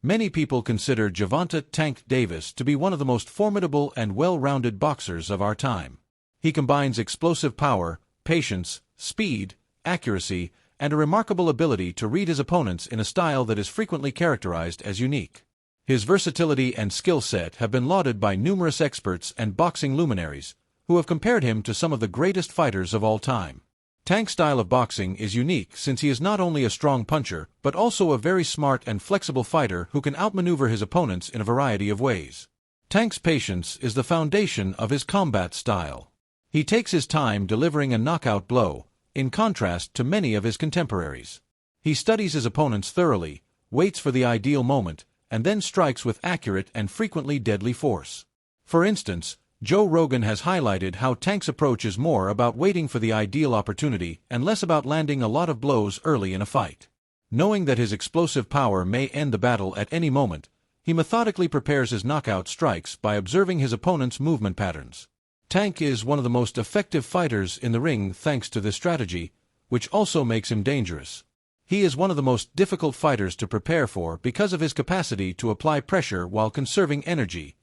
Many people consider Gervonta "Tank" Davis to be one of the most formidable and well-rounded boxers of our time. He combines explosive power, patience, speed, accuracy, and a remarkable ability to read his opponents in a style that is frequently characterized as unique. His versatility and skill set have been lauded by numerous experts and boxing luminaries, who have compared him to some of the greatest fighters of all time. Tank's style of boxing is unique since he is not only a strong puncher but also a very smart and flexible fighter who can outmaneuver his opponents in a variety of ways. Tank's patience is the foundation of his combat style. He takes his time delivering a knockout blow, in contrast to many of his contemporaries. He studies his opponents thoroughly, waits for the ideal moment, and then strikes with accurate and frequently deadly force. For instance, Joe Rogan has highlighted how Tank's approach is more about waiting for the ideal opportunity and less about landing a lot of blows early in a fight. Knowing that his explosive power may end the battle at any moment, he methodically prepares his knockout strikes by observing his opponent's movement patterns. Tank is one of the most effective fighters in the ring thanks to this strategy, which also makes him dangerous. He is one of the most difficult fighters to prepare for because of his capacity to apply pressure while conserving energy.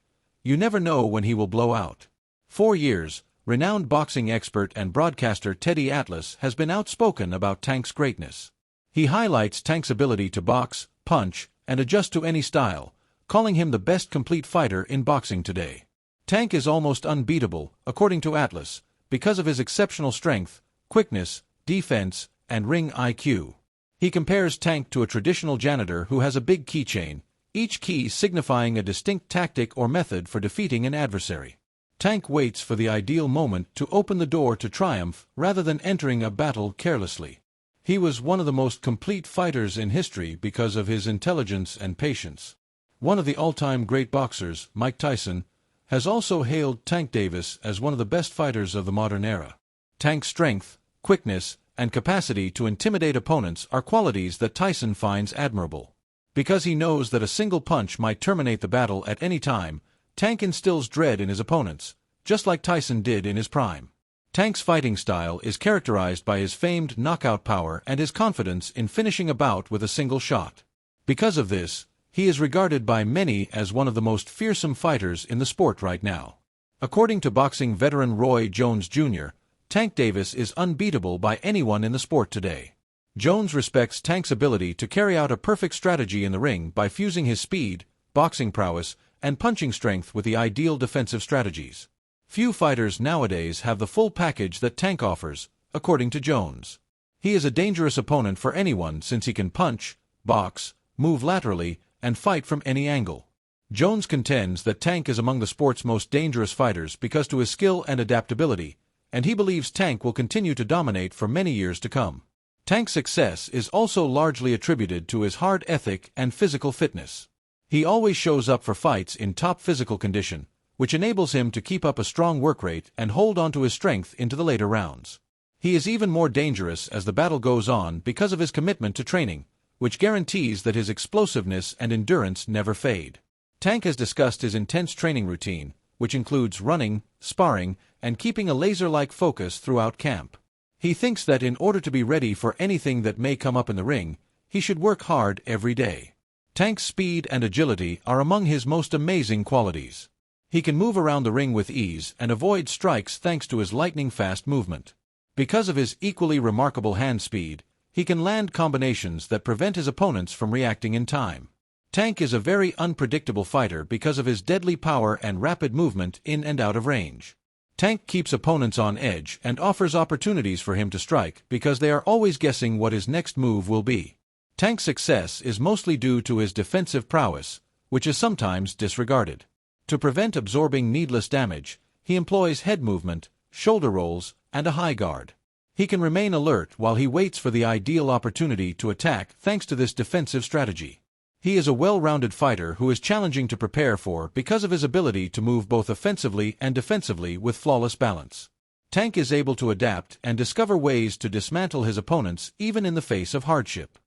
You never know when he will blow out. For years, renowned boxing expert and broadcaster Teddy Atlas has been outspoken about Tank's greatness. He highlights Tank's ability to box, punch, and adjust to any style, calling him the best complete fighter in boxing today. Tank is almost unbeatable, according to Atlas, because of his exceptional strength, quickness, defense, and ring IQ. He compares Tank to a traditional janitor who has a big keychain, each key signifying a distinct tactic or method for defeating an adversary. Tank waits for the ideal moment to open the door to triumph rather than entering a battle carelessly. He was one of the most complete fighters in history because of his intelligence and patience. One of the all-time great boxers, Mike Tyson, has also hailed Tank Davis as one of the best fighters of the modern era. Tank's strength, quickness, and capacity to intimidate opponents are qualities that Tyson finds admirable. Because he knows that a single punch might terminate the battle at any time, Tank instills dread in his opponents, just like Tyson did in his prime. Tank's fighting style is characterized by his famed knockout power and his confidence in finishing a bout with a single shot. Because of this, he is regarded by many as one of the most fearsome fighters in the sport right now. According to boxing veteran Roy Jones Jr., Tank Davis is unbeatable by anyone in the sport today. Jones respects Tank's ability to carry out a perfect strategy in the ring by fusing his speed, boxing prowess, and punching strength with the ideal defensive strategies. Few fighters nowadays have the full package that Tank offers, according to Jones. He is a dangerous opponent for anyone since he can punch, box, move laterally, and fight from any angle. Jones contends that Tank is among the sport's most dangerous fighters because of his skill and adaptability, and he believes Tank will continue to dominate for many years to come. Tank's success is also largely attributed to his hard ethic and physical fitness. He always shows up for fights in top physical condition, which enables him to keep up a strong work rate and hold on to his strength into the later rounds. He is even more dangerous as the battle goes on because of his commitment to training, which guarantees that his explosiveness and endurance never fade. Tank has discussed his intense training routine, which includes running, sparring, and keeping a laser-like focus throughout camp. He thinks that in order to be ready for anything that may come up in the ring, he should work hard every day. Tank's speed and agility are among his most amazing qualities. He can move around the ring with ease and avoid strikes thanks to his lightning-fast movement. Because of his equally remarkable hand speed, he can land combinations that prevent his opponents from reacting in time. Tank is a very unpredictable fighter because of his deadly power and rapid movement in and out of range. Tank keeps opponents on edge and offers opportunities for him to strike because they are always guessing what his next move will be. Tank's success is mostly due to his defensive prowess, which is sometimes disregarded. To prevent absorbing needless damage, he employs head movement, shoulder rolls, and a high guard. He can remain alert while he waits for the ideal opportunity to attack thanks to this defensive strategy. He is a well-rounded fighter who is challenging to prepare for because of his ability to move both offensively and defensively with flawless balance. Tank is able to adapt and discover ways to dismantle his opponents even in the face of hardship.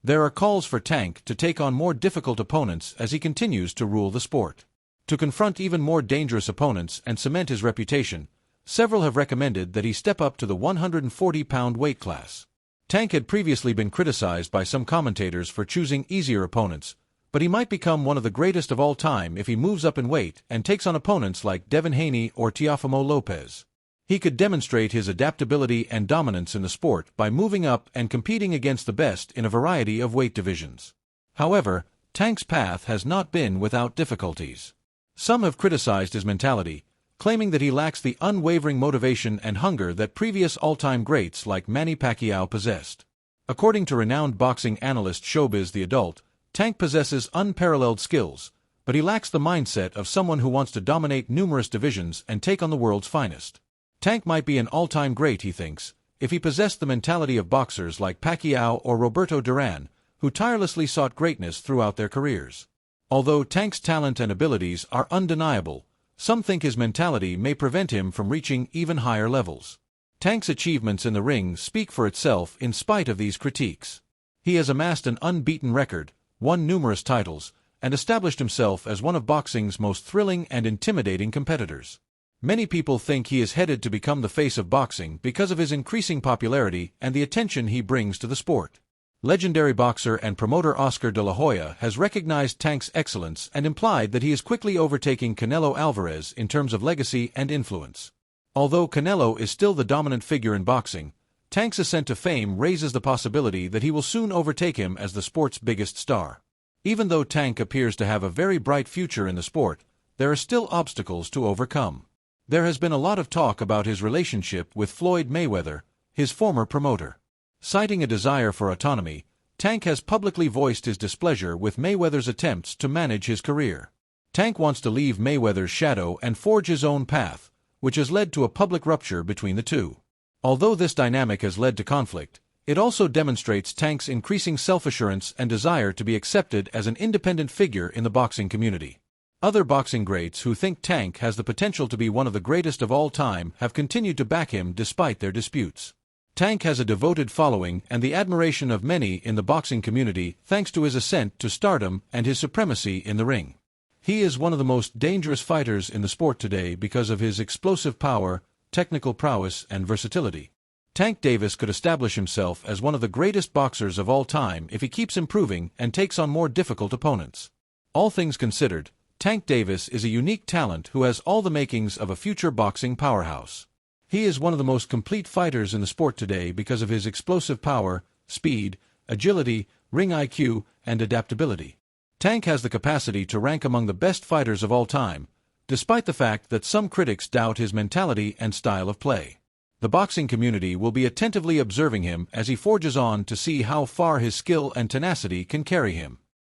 There are calls for Tank to take on more difficult opponents as he continues to rule the sport. To confront even more dangerous opponents and cement his reputation, several have recommended that he step up to the 140-pound weight class. Tank had previously been criticized by some commentators for choosing easier opponents, but he might become one of the greatest of all time if he moves up in weight and takes on opponents like Devin Haney or Teofimo Lopez. He could demonstrate his adaptability and dominance in the sport by moving up and competing against the best in a variety of weight divisions. However, Tank's path has not been without difficulties. Some have criticized his mentality, claiming that he lacks the unwavering motivation and hunger that previous all-time greats like Manny Pacquiao possessed. According to renowned boxing analyst Showbiz the Adult, Tank possesses unparalleled skills, but he lacks the mindset of someone who wants to dominate numerous divisions and take on the world's finest. Tank might be an all-time great, he thinks, if he possessed the mentality of boxers like Pacquiao or Roberto Duran, who tirelessly sought greatness throughout their careers. Although Tank's talent and abilities are undeniable, some think his mentality may prevent him from reaching even higher levels. Tank's achievements in the ring speak for itself in spite of these critiques. He has amassed an unbeaten record, won numerous titles, and established himself as one of boxing's most thrilling and intimidating competitors. Many people think he is headed to become the face of boxing because of his increasing popularity and the attention he brings to the sport. Legendary boxer and promoter Oscar de la Hoya has recognized Tank's excellence and implied that he is quickly overtaking Canelo Alvarez in terms of legacy and influence. Although Canelo is still the dominant figure in boxing, Tank's ascent to fame raises the possibility that he will soon overtake him as the sport's biggest star. Even though Tank appears to have a very bright future in the sport, there are still obstacles to overcome. There has been a lot of talk about his relationship with Floyd Mayweather, his former promoter. Citing a desire for autonomy, Tank has publicly voiced his displeasure with Mayweather's attempts to manage his career. Tank wants to leave Mayweather's shadow and forge his own path, which has led to a public rupture between the two. Although this dynamic has led to conflict, it also demonstrates Tank's increasing self-assurance and desire to be accepted as an independent figure in the boxing community. Other boxing greats who think Tank has the potential to be one of the greatest of all time have continued to back him despite their disputes. Tank has a devoted following and the admiration of many in the boxing community thanks to his ascent to stardom and his supremacy in the ring. He is one of the most dangerous fighters in the sport today because of his explosive power, technical prowess, and versatility. Tank Davis could establish himself as one of the greatest boxers of all time if he keeps improving and takes on more difficult opponents. All things considered, Tank Davis is a unique talent who has all the makings of a future boxing powerhouse. He is one of the most complete fighters in the sport today because of his explosive power, speed, agility, ring IQ, and adaptability. Tank has the capacity to rank among the best fighters of all time, despite the fact that some critics doubt his mentality and style of play. The boxing community will be attentively observing him as he forges on to see how far his skill and tenacity can carry him.